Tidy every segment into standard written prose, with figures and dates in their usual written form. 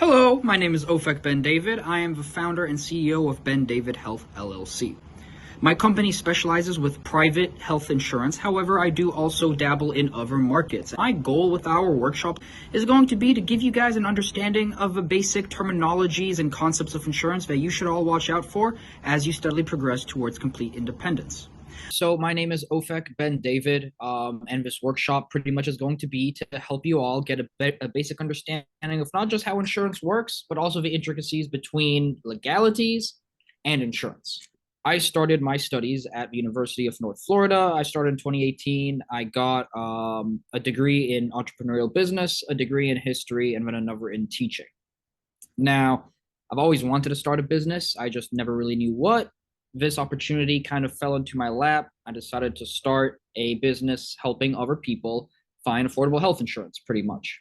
Hello, my name is Ofek Ben David. I am the founder and CEO of Ben David Health LLC. My company specializes with private health insurance. However, I do also dabble in other markets. My goal with our workshop is going to be to give you guys an understanding of the basic terminologies and concepts of insurance that you should all watch out for as you steadily progress towards complete independence. So my name is Ofek Ben David, and this workshop pretty much is going to be to help you all get a basic understanding of not just how insurance works, but also the intricacies between legalities and insurance. I started my studies at the University of North Florida. I started in 2018. I got a degree in entrepreneurial business, a degree in history, and then another in teaching. Now, I've always wanted to start a business. I just never really knew what. This opportunity kind of fell into my lap. I decided to start a business helping other people find affordable health insurance, pretty much.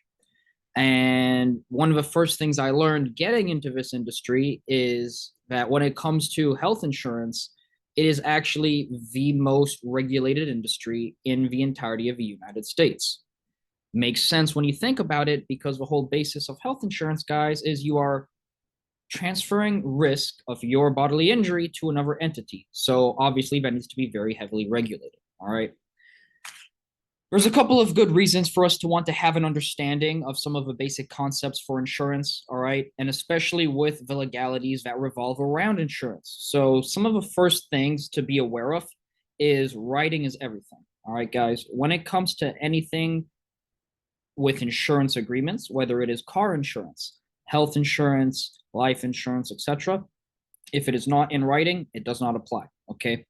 And one of the first things I learned getting into this industry is that when it comes to health insurance, it is actually the most regulated industry in the entirety of the United States. Makes sense when you think about it, because the whole basis of health insurance, guys, is you are transferring risk of your bodily injury to another entity. So obviously that needs to be very heavily regulated. All right. There's a couple of good reasons for us to want to have an understanding of some of the basic concepts for insurance. All right. And especially with the legalities that revolve around insurance. So some of the first things to be aware of is writing is everything. All right, guys. When it comes to anything with insurance agreements, whether it is car insurance, health insurance, life insurance, etc. If it is not in writing, it does not apply. Okay.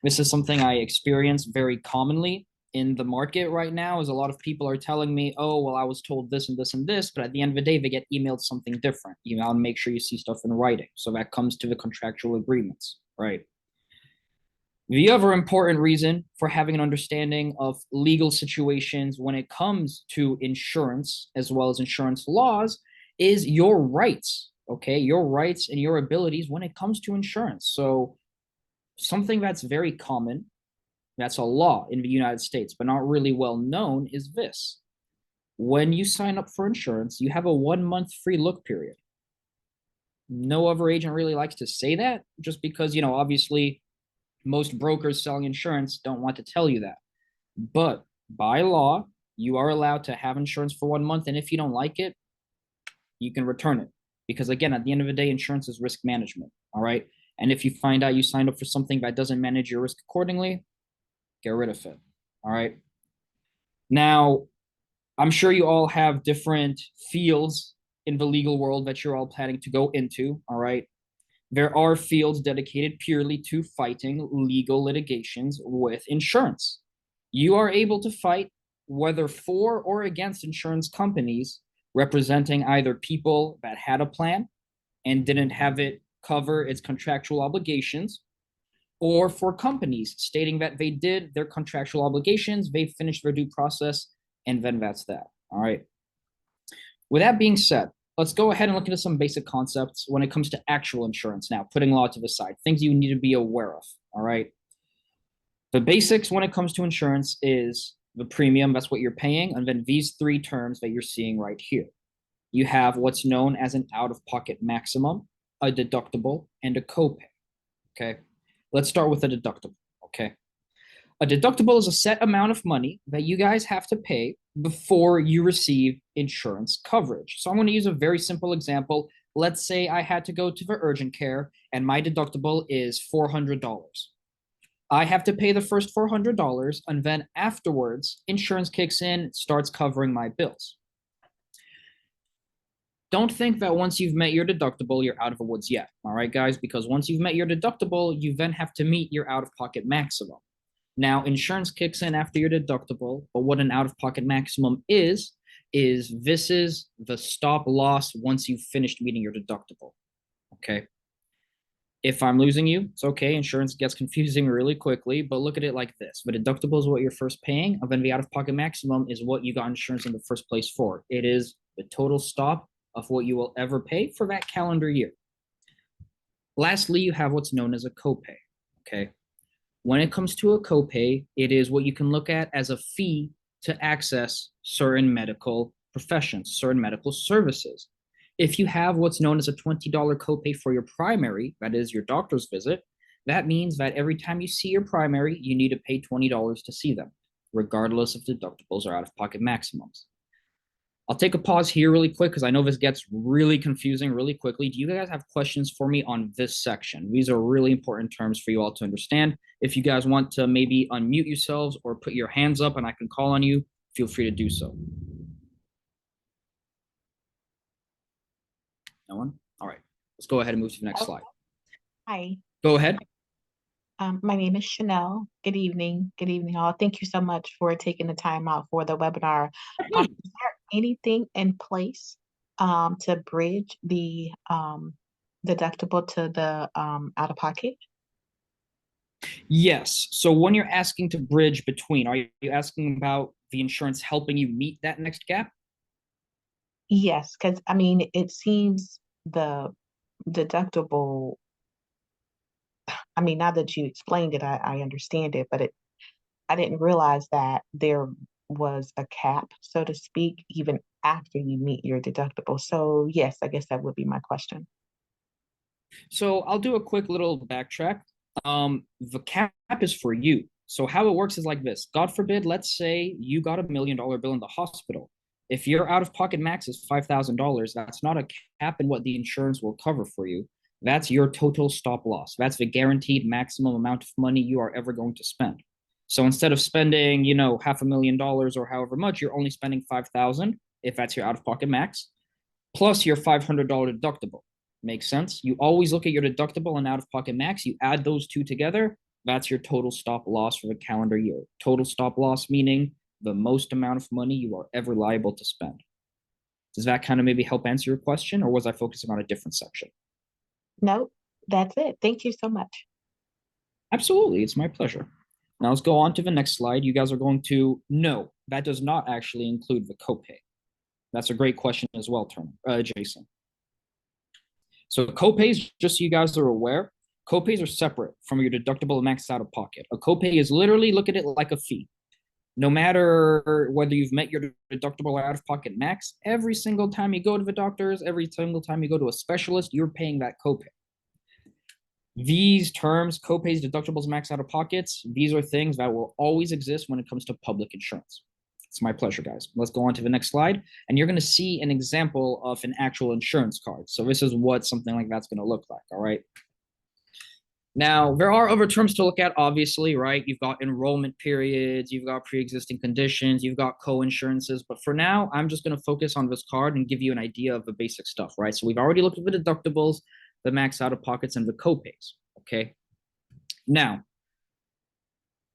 This is something I experience very commonly in the market right now, is a lot of people are telling me, oh, well, I was told this and this and this, but at the end of the day, they get emailed something different. You know, make sure you see stuff in writing. So that comes to the contractual agreements, right? The other important reason for having an understanding of legal situations when it comes to insurance, as well as insurance laws, is your rights. Okay, your rights and your abilities when it comes to insurance. So something that's very common, that's a law in the United States, but not really well known, is this. When you sign up for insurance, you have a 1 month free look period. No other agent really likes to say that, just because, obviously most brokers selling insurance don't want to tell you that. But by law, you are allowed to have insurance for 1 month, and if you don't like it, you can return it. Because again, at the end of the day, insurance is risk management. All right. And if you find out you signed up for something that doesn't manage your risk accordingly, get rid of it. All right. Now, I'm sure you all have different fields in the legal world that you're all planning to go into. All right. There are fields dedicated purely to fighting legal litigations with insurance. You are able to fight whether for or against insurance companies representing either people that had a plan and didn't have it cover its contractual obligations, or for companies stating that they did their contractual obligations, they finished their due process, and then that's that. All right. With that being said, let's go ahead and look into some basic concepts when it comes to actual insurance now, putting law to the side, things you need to be aware of. All right. The basics when it comes to insurance is the premium, that's what you're paying, and then these three terms that you're seeing right here. You have what's known as an out-of-pocket maximum, a deductible, and a copay. Okay, let's start with a deductible. Okay, a deductible is a set amount of money that you guys have to pay before you receive insurance coverage. So I'm going to use a very simple example. Let's say I had to go to the urgent care and my deductible is $400. I have to pay the first $400, and then afterwards, insurance kicks in, starts covering my bills. Don't think that once you've met your deductible, you're out of the woods yet. All right, guys, because once you've met your deductible, you then have to meet your out-of-pocket maximum. Now, insurance kicks in after your deductible, but what an out-of-pocket maximum is this is the stop loss once you've finished meeting your deductible. Okay. If I'm losing you, it's okay. Insurance gets confusing really quickly, but look at it like this. The deductible is what you're first paying, and then the out-of-pocket maximum is what you got insurance in the first place for. It is the total stop of what you will ever pay for that calendar year. Lastly, you have what's known as a copay. Okay. When it comes to a copay, it is what you can look at as a fee to access certain medical professions, certain medical services. If you have what's known as a $20 copay for your primary, that is your doctor's visit, that means that every time you see your primary, you need to pay $20 to see them, regardless if deductibles or out of pocket maximums. I'll take a pause here really quick because I know this gets really confusing really quickly. Do you guys have questions for me on this section? These are really important terms for you all to understand. If you guys want to maybe unmute yourselves or put your hands up and I can call on you, feel free to do so. No one? All right. Let's go ahead and move to the next slide. Hi, Go ahead. my name is Chanel. Good evening. Good evening, all. Thank you so much for taking the time out for the webinar. Is there anything in place to bridge the deductible to the out of pocket? Yes. So when you're asking to bridge between, are you asking about the insurance helping you meet that next gap? Yes, because I mean, it seems the deductible, I mean, now that you explained it, I understand it, but I didn't realize that there was a cap, so to speak, even after you meet your deductible. So yes, I guess that would be my question. So I'll do a quick little backtrack. The cap is for you. So how it works is like this. God forbid, let's say you got $1 million bill in the hospital. If your out-of-pocket max is $5,000, that's not a cap in what the insurance will cover for you. That's your total stop loss. That's the guaranteed maximum amount of money you are ever going to spend. So instead of spending, $500,000 or however much, you're only spending 5,000 if that's your out-of-pocket max, plus your $500 deductible. Makes sense? You always look at your deductible and out-of-pocket max. You add those two together. That's your total stop loss for the calendar year. Total stop loss meaning the most amount of money you are ever liable to spend. Does that kind of maybe help answer your question, or was I focusing on a different section? Nope, that's it. Thank you so much. Absolutely, it's my pleasure. Now let's go on to the next slide. You guys are going to know that does not actually include the copay. That's a great question as well, Jason. So copays, just so you guys are aware, copays are separate from your deductible and max out of pocket. A copay is literally, look at it like a fee. No matter whether you've met your deductible or out of pocket max, every single time you go to the doctors, every single time you go to a specialist, you're paying that copay. These terms, copays, deductibles, max out of pockets, these are things that will always exist when it comes to public insurance. It's my pleasure, guys. Let's go on to the next slide. And you're going to see an example of an actual insurance card. So this is what something like that's going to look like, all right? Now, there are other terms to look at, obviously, right? You've got enrollment periods, you've got pre-existing conditions, you've got co-insurances. But for now, I'm just going to focus on this card and give you an idea of the basic stuff, right? So we've already looked at the deductibles, the max out of pockets, and the copays, okay? Now,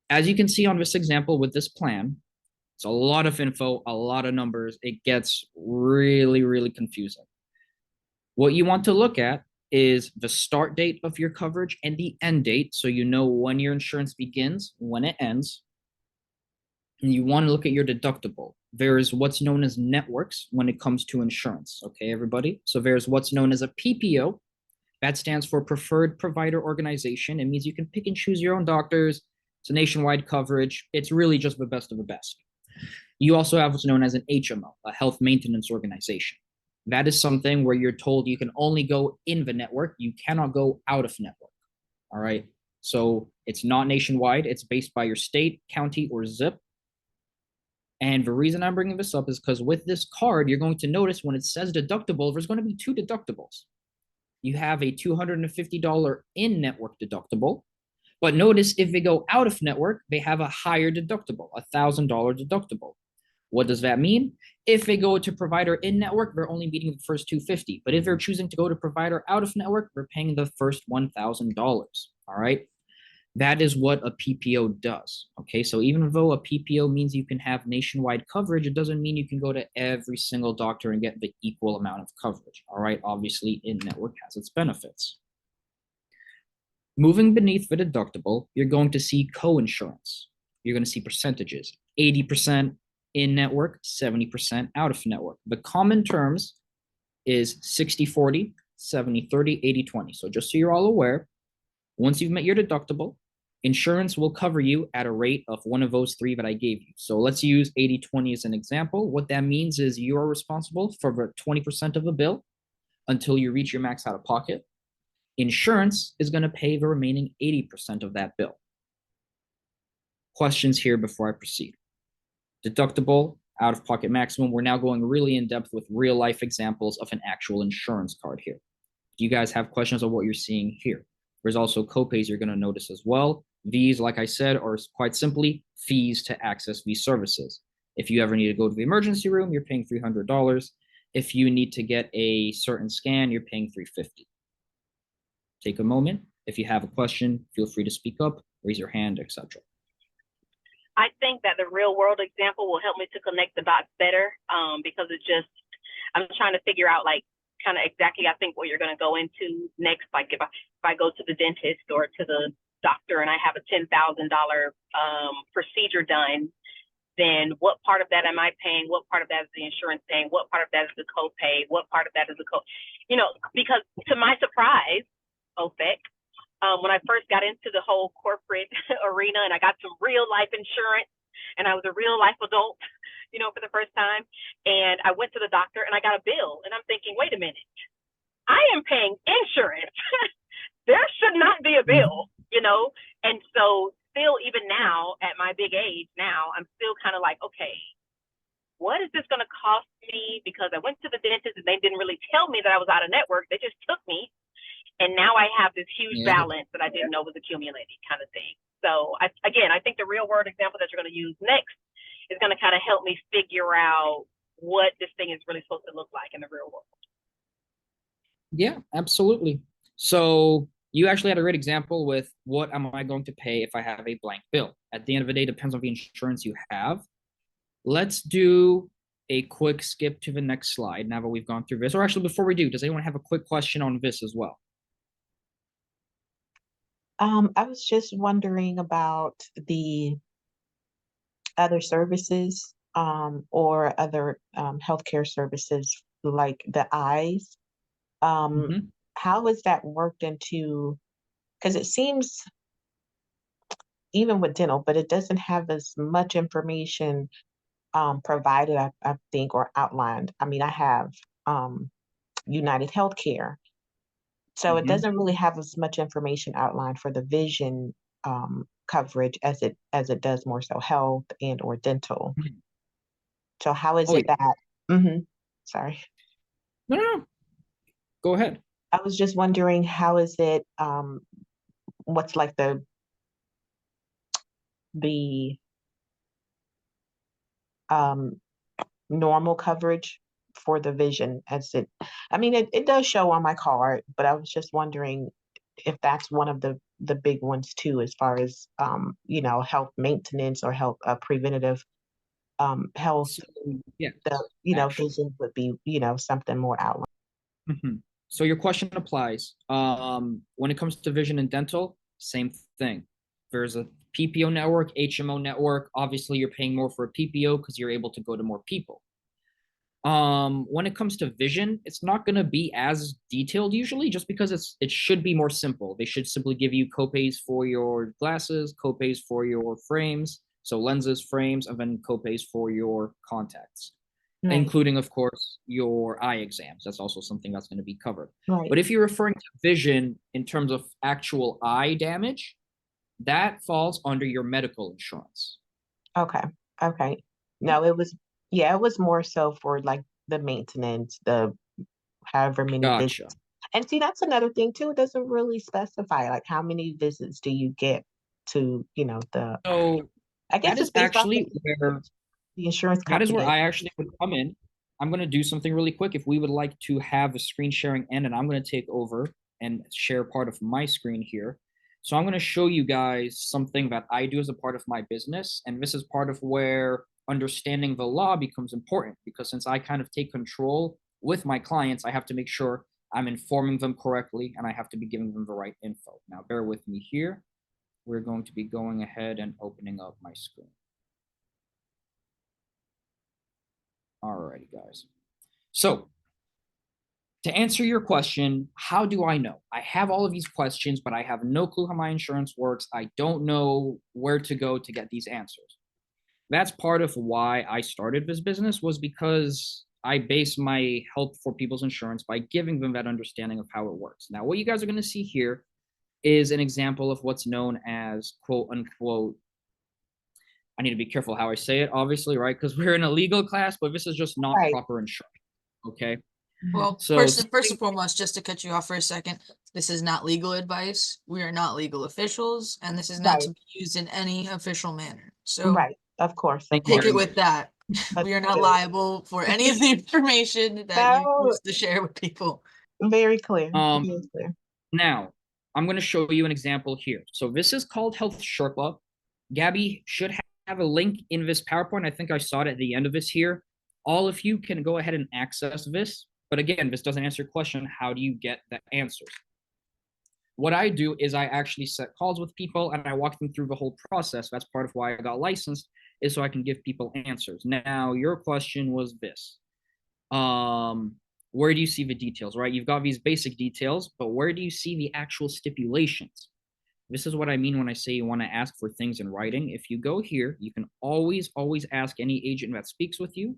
as you can see on this example with this plan, it's a lot of info, a lot of numbers. It gets really, really confusing. What you want to look at is the start date of your coverage and the end date, so you know when your insurance begins, when it ends. And you want to look at your deductible. There's what's known as networks when it comes to insurance, okay, everybody? So there's what's known as a PPO. That stands for Preferred Provider Organization. It means you can pick and choose your own doctors. It's a nationwide coverage. It's really just the best of the best. You also have what's known as an HMO, a health maintenance organization. That is something where you're told you can only go in the network, you cannot go out of network. All right. So it's not nationwide, it's based by your state, county, or zip. And the reason I'm bringing this up is because with this card, you're going to notice when it says deductible, there's going to be two deductibles. You have a $250 in network deductible. But notice if they go out of network, they have a higher deductible, a $1,000 deductible. What does that mean? If they go to provider in network, they're only meeting the first $250. But if they're choosing to go to provider out of network, they're paying the first $1,000. All right. That is what a PPO does. Okay. So even though a PPO means you can have nationwide coverage, it doesn't mean you can go to every single doctor and get the equal amount of coverage. All right. Obviously, in network has its benefits. Moving beneath the deductible, you're going to see co-insurance. You're going to see percentages, 80% in network, 70% out of network. The common terms is 60-40, 70-30, 80-20. So just so you're all aware, once you've met your deductible, insurance will cover you at a rate of one of those three that I gave you. So let's use 80-20 as an example. What that means is you are responsible for the 20% of the bill, until you reach your max out of pocket. Insurance is going to pay the remaining 80% of that bill. Questions here before I proceed. Deductible, out of pocket maximum. We're now going really in depth with real life examples of an actual insurance card here. Do you guys have questions on what you're seeing here? There's also copays you're going to notice as well. These, like I said, are quite simply fees to access these services. If you ever need to go to the emergency room, you're paying $300. If you need to get a certain scan, you're paying $350. Take a moment. If you have a question, feel free to speak up, raise your hand, etc. I think that the real world example will help me to connect the dots better, because I'm trying to figure out like kind of exactly, I think, what you're going to go into next. Like if I go to the dentist or to the doctor and I have a $10,000 procedure done, then what part of that am I paying? What part of that is the insurance paying? What part of that is the copay? What part of that is the because to my surprise, Ofek, when I first got into the whole corporate arena and I got some real life insurance and I was a real life adult, for the first time, and I went to the doctor and I got a bill and I'm thinking, wait a minute, I am paying insurance. There should not be a bill, And so still, even now at my big age now, I'm still kind of like, okay, what is this going to cost me? Because I went to the dentist and they didn't really tell me that I was out of network. They just took me. And now I have this huge balance that I didn't know was accumulating, kind of thing. So I think the real world example that you're going to use next is going to kind of help me figure out what this thing is really supposed to look like in the real world. Yeah, absolutely. So you actually had a great example with what am I going to pay if I have a blank bill? At the end of the day, it depends on the insurance you have. Let's do a quick skip to the next slide now that we've gone through this. Or actually, before we do, does anyone have a quick question on this as well? I was just wondering about the other services, or other healthcare services like the eyes. How is that worked into, because it seems even with dental, but it doesn't have as much information provided, I think, or outlined. I mean, I have United Healthcare, so it doesn't really have as much information outlined for the vision coverage as it does more so health and or dental. So how is it that? Sorry. No. Go ahead. I was just wondering, how is it? What's like the normal coverage for the vision as it? I mean, it does show on my card, but I was just wondering if that's one of the big ones too, as far as health maintenance or health preventative health. So, yeah, vision would be something more outlined. So your question applies. When it comes to vision and dental, same thing. There's a PPO network, HMO network. Obviously, you're paying more for a PPO because you're able to go to more people. When it comes to vision, it's not going to be as detailed usually, just because it should be more simple. They should simply give you copays for your glasses, copays for your frames, so lenses, frames, and then copays for your contacts. Right. Including, of course, your eye exams. That's also something that's going to be covered. Right. But if you're referring to vision in terms of actual eye damage, that falls under your medical insurance. Okay. No, it was more so for like the maintenance, the however many visits. And see, that's another thing too. It doesn't really specify like how many visits do you get to, the. So I guess it's actually where the insurance company. That is where I actually would come in. I'm going to do something really quick. If we would like to have a screen sharing end, and I'm going to take over and share part of my screen here. So I'm going to show you guys something that I do as a part of my business. And this is part of where understanding the law becomes important, because since I kind of take control with my clients, I have to make sure I'm informing them correctly and I have to be giving them the right info. Now, bear with me here. We're going to be going ahead and opening up my screen. Alrighty, guys. So to answer your question, how do I know? I have all of these questions, but I have no clue how my insurance works. I don't know where to go to get these answers. That's part of why I started this business, was because I base my help for people's insurance by giving them that understanding of how it works. Now, what you guys are going to see here is an example of what's known as quote unquote, I need to be careful how I say it, obviously, right? Because we're in a legal class, but this is just not Right. proper insurance. Okay. Well, So first and foremost, just to cut you off for a second, this is not legal advice. We are not legal officials, and this is not to Right. be used in any official manner. So Right, of course, of Thank you take very it course. with that. We are not Understood. liable for any of the information that you No, choose to share with people. very clear, um very clear. now I'm going to show you an example here. So this is called Health Sherpa. Gabby should have a link in this PowerPoint. I think I saw it at the end of this here. All of you can go ahead and access this. But again, this doesn't answer your question. How do you get the answers? What I do is I actually set calls with people and I walk them through the whole process. That's part of why I got licensed, is so I can give people answers. Now, your question was this. Where do you see the details, right? You've got these basic details, but where do you see the actual stipulations? This is what I mean when I say you want to ask for things in writing. If you go here, you can always ask any agent that speaks with you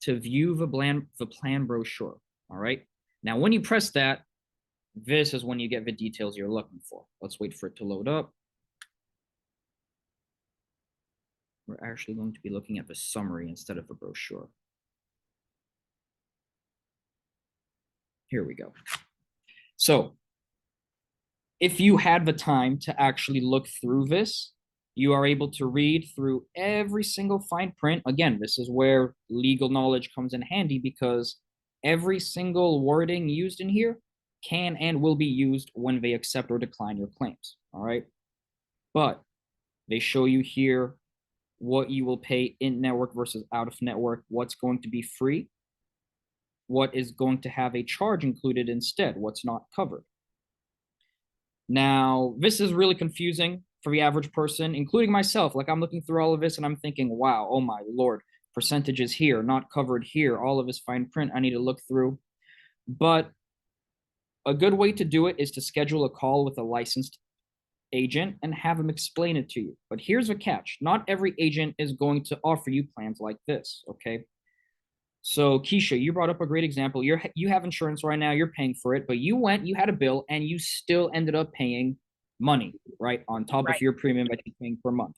to view the plan brochure, all right? Now, when you press that, this is when you get the details you're looking for. Let's wait for it to load up. We're actually going to be looking at the summary instead of the brochure. Here we go. So if you had the time to actually look through this, you are able to read through every single fine print. Again, this is where legal knowledge comes in handy, because every single wording used in here can and will be used when they accept or decline your claims, all right? But they show you here what you will pay in network versus out of network, what's going to be free, what is going to have a charge included instead, what's not covered. Now, this is really confusing for the average person, including myself. Like, I'm looking through all of this and I'm thinking, wow, oh my Lord, percentages here, not covered here, all of this fine print I need to look through. But a good way to do it is to schedule a call with a licensed agent and have them explain it to you. But here's the catch. Not every agent is going to offer you plans like this, okay? So Keisha, you brought up a great example. You have insurance right now, you're paying for it, but you had a bill and you still ended up paying money, right? On top of your premium that you're paying per month.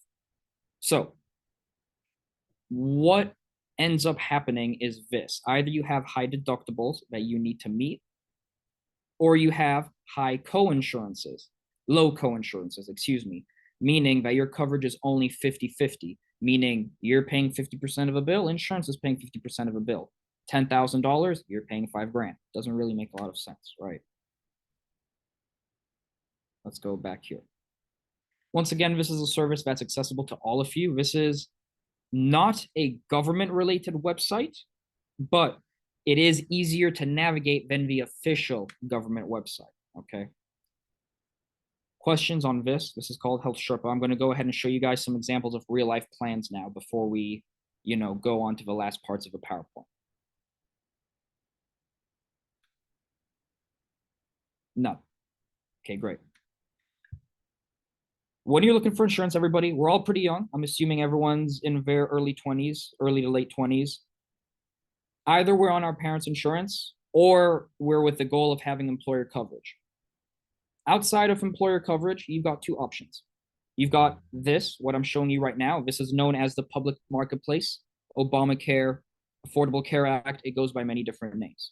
So what ends up happening is this. Either you have high deductibles that you need to meet, or you have high co-insurances, low co-insurances, excuse me, meaning that your coverage is only 50-50, meaning you're paying 50% of a bill, insurance is paying 50% of a bill. $10,000, you're paying $5,000. Doesn't really make a lot of sense, right? Let's go back here. Once again, this is a service that's accessible to all of you. This is not a government-related website, but it is easier to navigate than the official government website, okay? Questions on this? This is called Health Sherpa. I'm going to go ahead and show you guys some examples of real life plans now before we, go on to the last parts of the PowerPoint. No. Okay, great. When you're looking for insurance, everybody, we're all pretty young. I'm assuming everyone's in their early 20s, early to late 20s. Either we're on our parents' insurance or we're with the goal of having employer coverage. Outside of employer coverage, you've got two options. You've got this, what I'm showing you right now. This is known as the public marketplace, Obamacare, Affordable Care Act. It goes by many different names.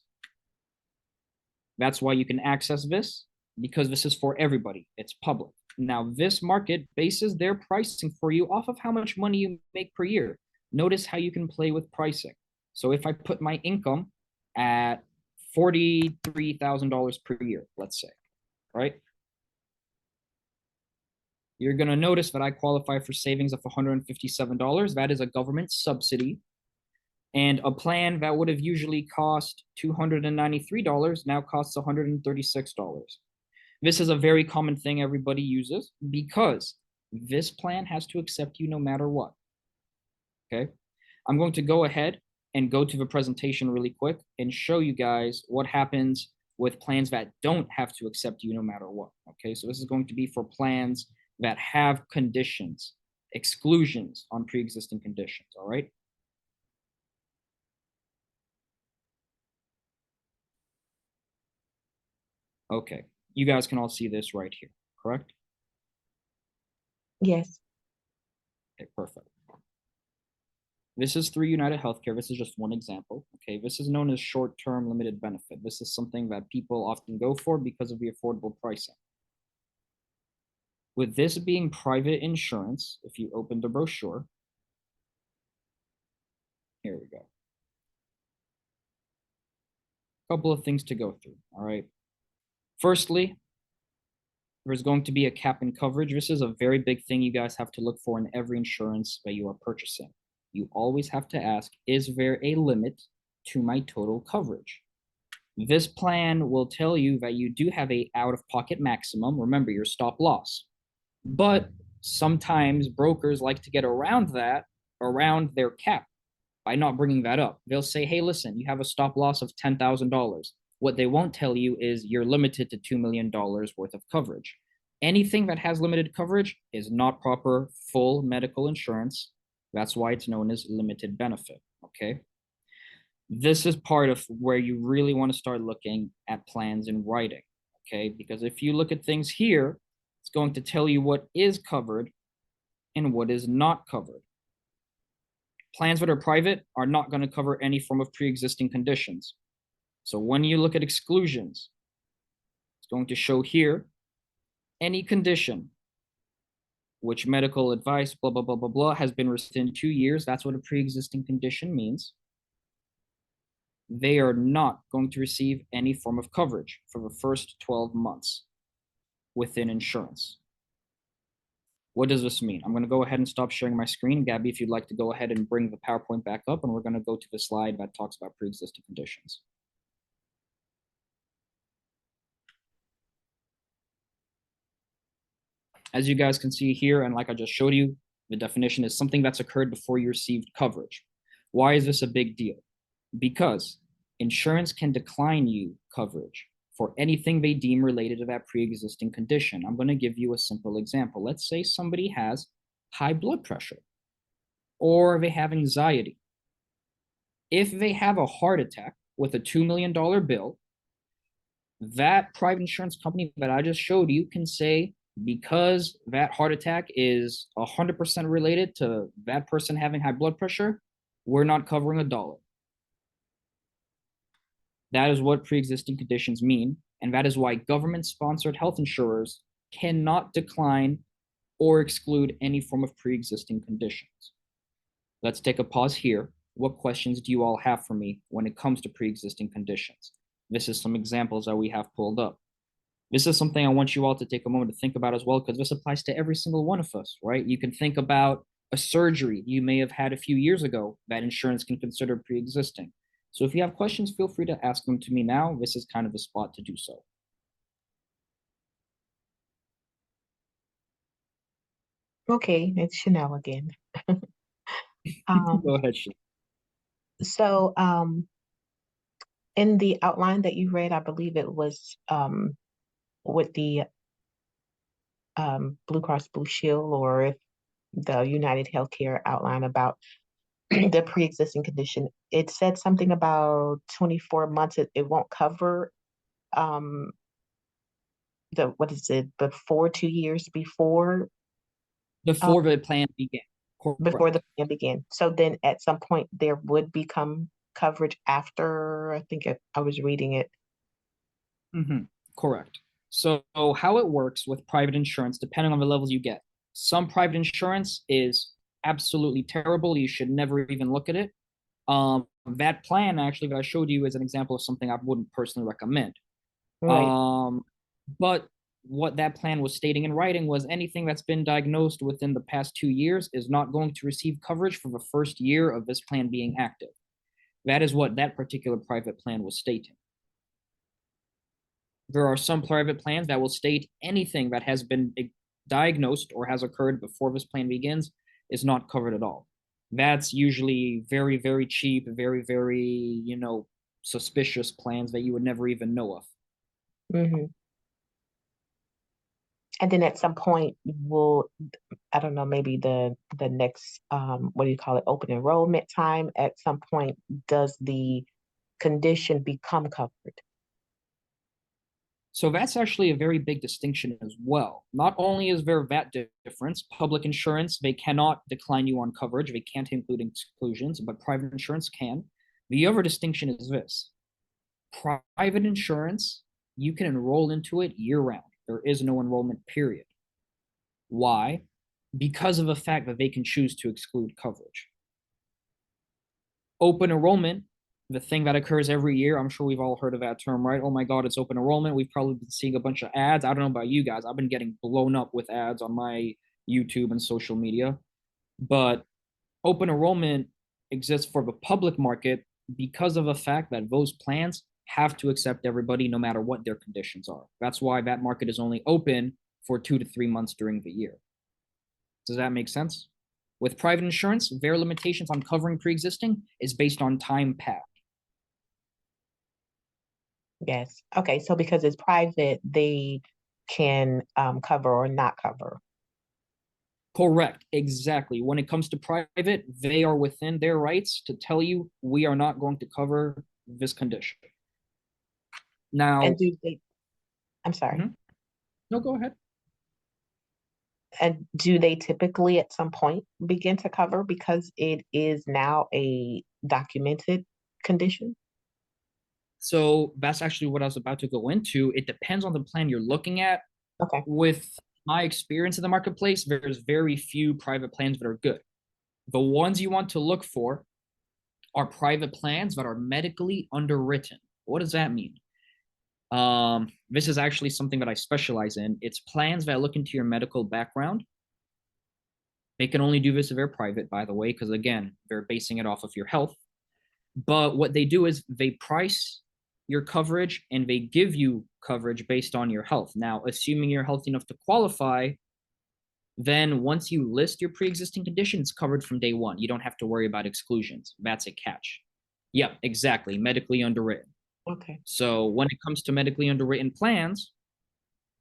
That's why you can access this, because this is for everybody. It's public. Now, this market bases their pricing for you off of how much money you make per year. Notice how you can play with pricing. So if I put my income at $43,000 per year, let's say, right? You're going to notice that I qualify for savings of $157. That is a government subsidy. And a plan that would have usually cost $293 now costs $136. This is a very common thing everybody uses because this plan has to accept you no matter what. Okay, I'm going to go ahead and go to the presentation really quick and show you guys what happens with plans that don't have to accept you no matter what. Okay, so this is going to be for plans that have conditions, exclusions on pre-existing conditions, all right? Okay, you guys can all see this right here, correct? Yes. Okay, perfect. This is through United Healthcare. This is just one example. Okay, this is known as short-term limited benefit. This is something that people often go for because of the affordable pricing. With this being private insurance, if you open the brochure, here we go. Couple of things to go through, all right? Firstly, there's going to be a cap in coverage. This is a very big thing you guys have to look for in every insurance that you are purchasing. You always have to ask, is there a limit to my total coverage? This plan will tell you that you do have a out-of-pocket maximum. Remember, your stop loss. But sometimes brokers like to get around that, around their cap by not bringing that up. They'll say, hey, listen, you have a stop loss of $10,000. What they won't tell you is you're limited to $2 million worth of coverage. Anything that has limited coverage is not proper full medical insurance. That's why it's known as limited benefit, okay? This is part of where you really want to start looking at plans in writing, okay? Because if you look at things here, it's going to tell you what is covered and what is not covered. Plans that are private are not going to cover any form of pre-existing conditions. So when you look at exclusions, it's going to show here any condition which medical advice, blah, blah, blah, blah, blah, has been within 2 years. That's what a pre-existing condition means. They are not going to receive any form of coverage for the first 12 months within insurance. What does this mean? I'm going to go ahead and stop sharing my screen. Gabby, if you'd like to go ahead and bring the PowerPoint back up, and we're going to go to the slide that talks about pre-existing conditions. As you guys can see here, and like I just showed you, the definition is something that's occurred before you received coverage. Why is this a big deal? Because insurance can decline you coverage for anything they deem related to that pre-existing condition. I'm going to give you a simple example. Let's say somebody has high blood pressure or they have anxiety. If they have a heart attack with a $2 million bill, that private insurance company that I just showed you can say, because that heart attack is 100% related to that person having high blood pressure, we're not covering a dollar. That is what pre-existing conditions mean, and that is why government-sponsored health insurers cannot decline or exclude any form of pre-existing conditions. Let's take a pause here. What questions do you all have for me when it comes to pre-existing conditions? This is some examples that we have pulled up. This is something I want you all to take a moment to think about as well, because this applies to every single one of us, right? You can think about a surgery you may have had a few years ago that insurance can consider pre-existing. So if you have questions, feel free to ask them to me now. This is kind of the spot to do so. Okay, it's Chanel again. Um, Go ahead, Shay. so in the outline that you read, I believe it was with the Blue Cross Blue Shield or the United Healthcare outline about the pre-existing condition. It said something about 24 months. It won't cover um what is it, before 2 years um, Before the plan began. before the Correct. plan began. So then at some point there would become coverage after, I think I was reading it. Correct. So how it works with private insurance, depending on the levels you get. Some private insurance is absolutely terrible. You should never even look at it. That plan actually that I showed you is an example of something I wouldn't personally recommend. Right. But what that plan was stating in writing was anything that's been diagnosed within the past 2 years is not going to receive coverage for the first year of this plan being active. That is what that particular private plan was stating. There are some private plans that will state anything that has been diagnosed or has occurred before this plan begins is not covered at all. That's usually very, very cheap, very, very, suspicious plans that you would never even know of. Hmm. And then at some point we'll, I don't know, maybe the next what do you call it, open enrollment time, at some point does the condition become covered? So that's actually a very big distinction as well. Not only is there that difference, public insurance, they cannot decline you on coverage, they can't include exclusions, but private insurance can. The other distinction is this. Private insurance, you can enroll into it year round. There is no enrollment period. Why? Because of the fact that they can choose to exclude coverage. Open enrollment, the thing that occurs every year, I'm sure we've all heard of that term, right? Oh my God, it's open enrollment. We've probably been seeing a bunch of ads. I don't know about you guys. I've been getting blown up with ads on my YouTube and social media. But open enrollment exists for the public market because of the fact that those plans have to accept everybody no matter what their conditions are. That's why that market is only open for 2 to 3 months during the year. Does that make sense? With private insurance, their limitations on covering pre-existing is based on time passed. Yes. Okay. So because it's private, they can cover or not cover. Correct. Exactly. When it comes to private, they are within their rights to tell you we are not going to cover this condition. Now, And I'm sorry. No, go ahead. And do they typically at some point begin to cover because it is now a documented condition? So that's actually what I was about to go into. It depends on the plan you're looking at. Okay. With my experience in the marketplace, there's very few private plans that are good. The ones you want to look for are private plans that are medically underwritten. What does that mean? This is actually something that I specialize in. It's plans that look into your medical background. They can only do this if they're private, by the way, because again, they're basing it off of your health. But what they do is they price your coverage and they give you coverage based on your health. Now, assuming you're healthy enough to qualify, then once you list your pre-existing condition, it's covered from day one. You don't have to worry about exclusions. That's a catch. Yep, exactly. Medically underwritten. Okay. So when it comes to medically underwritten plans,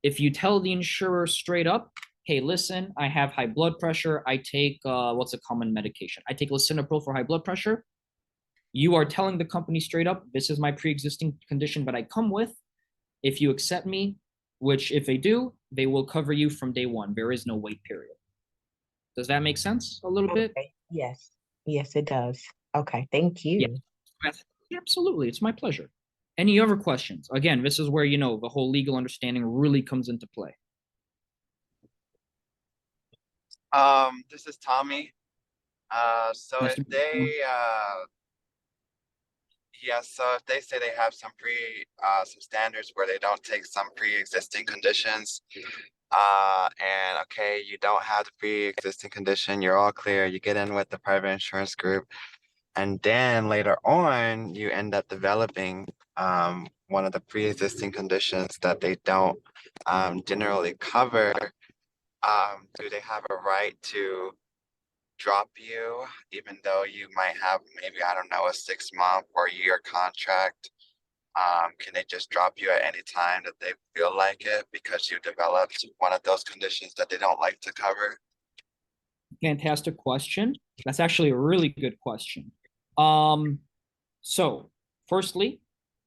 if you tell the insurer straight up, hey, listen, I have high blood pressure. I take, what's a common medication? I take lisinopril for high blood pressure. You are telling the company straight up, this is my pre-existing condition that I come with. If you accept me, which if they do, they will cover you from day one. There is no wait period. Does that make sense a little bit? Yes. Yes, it does. Okay. Thank you. Yeah, absolutely. It's my pleasure. Any other questions? Again, this is where, the whole legal understanding really comes into play. This is Tommy. So Nice if to meet they you. so if they say they have some some standards where they don't take some pre-existing conditions, and okay, you don't have the pre-existing condition, you're all clear, you get in with the private insurance group, and then later on you end up developing one of the pre-existing conditions that they don't generally cover. Do they have a right to drop you, even though you might have maybe, I don't know, a 6-month or year contract? Can they just drop you at any time that they feel like it because you developed one of those conditions that they don't like to cover? Fantastic question. That's actually a really good question. So firstly,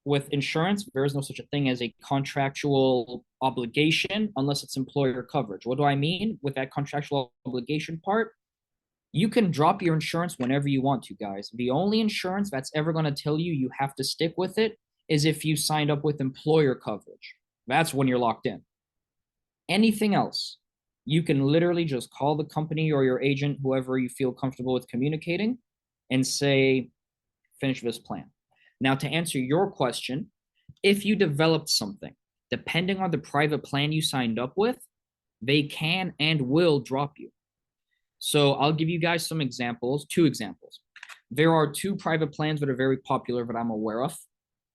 with insurance, there is no such a thing as a contractual obligation unless it's employer coverage. What do I mean with that contractual obligation part? You can drop your insurance whenever you want to, guys. The only insurance that's ever going to tell you have to stick with it is if you signed up with employer coverage. That's when you're locked in. Anything else, you can literally just call the company or your agent, whoever you feel comfortable with communicating, and say, finish this plan. Now, to answer your question, if you developed something, depending on the private plan you signed up with, they can and will drop you. So I'll give you guys some examples, 2 examples. There are 2 private plans that are very popular that I'm aware of.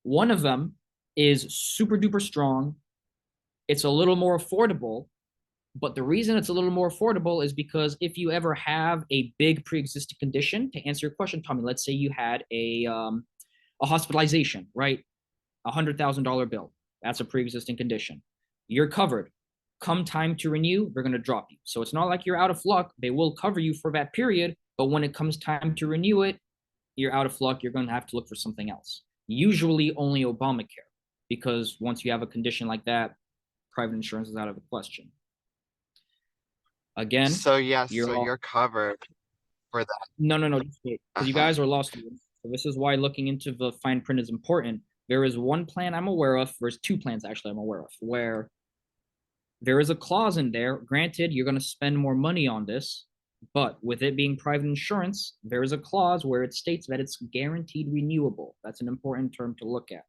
One of them is super duper strong. It's a little more affordable, but the reason it's a little more affordable is because if you ever have a big pre-existing condition, to answer your question, Tommy, let's say you had a hospitalization, right? $100,000 bill. That's a pre-existing condition. You're covered. Come time to renew, they're going to drop you. So it's not like you're out of luck. They will cover you for that period, but when it comes time to renew it, you're out of luck. You're going to have to look for something else. Usually only Obamacare. because once you have a condition like that, private insurance is out of the question. Again, So yes, you're so all, you're covered for that. no, just wait, because you Uh-huh. guys are law students. So this is why looking into the fine print is important. There is one plan I'm aware of, there's two plans actually I'm aware of, where there is a clause in there. Granted, you're going to spend more money on this, but with it being private insurance, there is a clause where it states that it's guaranteed renewable. That's an important term to look at.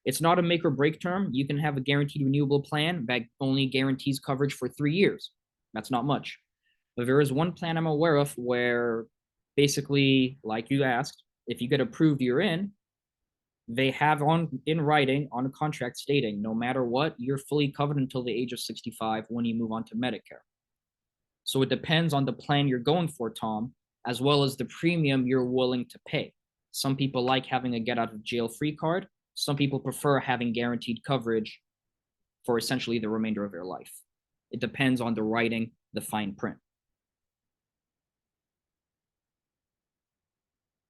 It's not a make or break term. You can have a guaranteed renewable plan that only guarantees coverage for 3 years. That's not much. But there is one plan I'm aware of where basically, like you asked, if you get approved, you're in. They have in writing on a contract stating no matter what, you're fully covered until the age of 65 when you move on to Medicare. So it depends on the plan you're going for, Tom, as well as the premium you're willing to pay. Some people like having a get out of jail free card. Some people prefer having guaranteed coverage for essentially the remainder of their life. It depends on the writing, the fine print.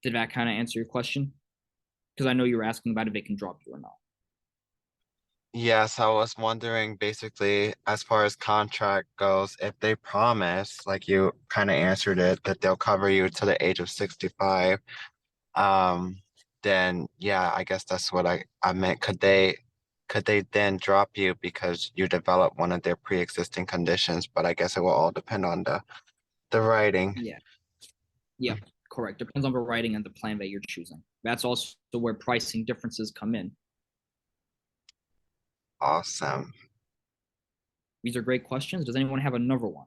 Did that kind of answer your question? Because I know you were asking about if it can drop you or not. Yes, I was wondering basically as far as contract goes, if they promise, like you kind of answered it, that they'll cover you to the age of 65, um, then yeah, I guess that's what I meant. Could they then drop you because you develop one of their pre-existing conditions? But I guess it will all depend on the writing. Yeah, correct. Depends on the writing and the plan that you're choosing. That's also where pricing differences come in. Awesome. These are great questions. Does anyone have another one?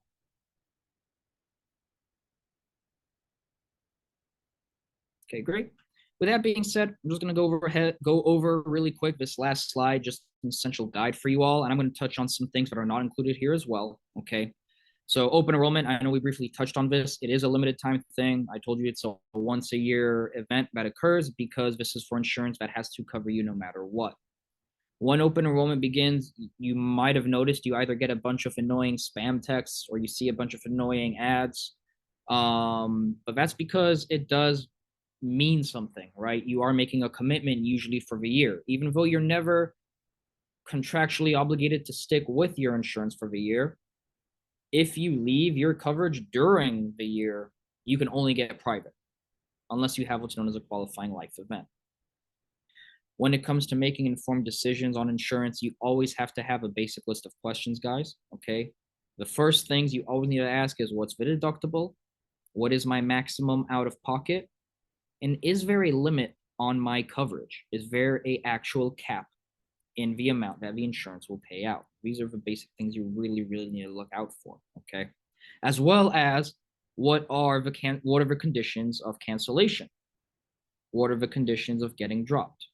Okay, great. With that being said, I'm just going to go over really quick this last slide, just an essential guide for you all, and I'm going to touch on some things that are not included here as well. Okay. So open enrollment, I know we briefly touched on this. It is a limited time thing. I told you it's a once a year event that occurs because this is for insurance that has to cover you no matter what. When open enrollment begins, you might have noticed you either get a bunch of annoying spam texts or you see a bunch of annoying ads. But that's because it does mean something, right? You are making a commitment usually for the year, even though you're never contractually obligated to stick with your insurance for the year. If you leave your coverage during the year, you can only get private unless you have what's known as a qualifying life event. When it comes to making informed decisions on insurance, you always have to have a basic list of questions, guys. Okay. The first things you always need to ask is what's the deductible? What is my maximum out of pocket? And is there a limit on my coverage? Is there an actual cap in the amount that the insurance will pay out? These are the basic things you really, really need to look out for. Okay. As well as what are the conditions of cancellation? What are the conditions of getting dropped?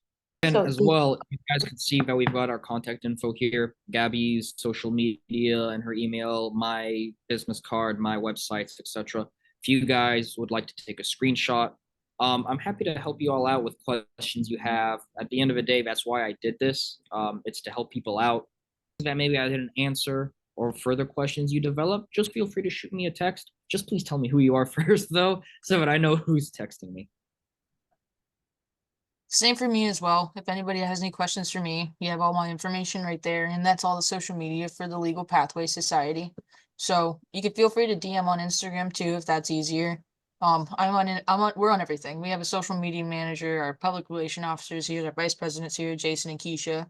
And So as well, you guys can see that we've got our contact info here, Gabby's social media and her email, my business card, my websites, etc. If you guys would like to take a screenshot, I'm happy to help you all out with questions you have. At the end of the day, that's why I did this. It's to help people out that maybe I didn't answer or further questions you develop. Just feel free to shoot me a text. Just please tell me who you are first, though, so that I know who's texting me. Same for me as well. If anybody has any questions for me, you have all my information right there, and that's all the social media for the Legal Pathway Society. So you can feel free to DM on Instagram too if that's easier. We're on everything. We have a social media manager, our public relation officers here, our vice presidents here, Jason and Keisha.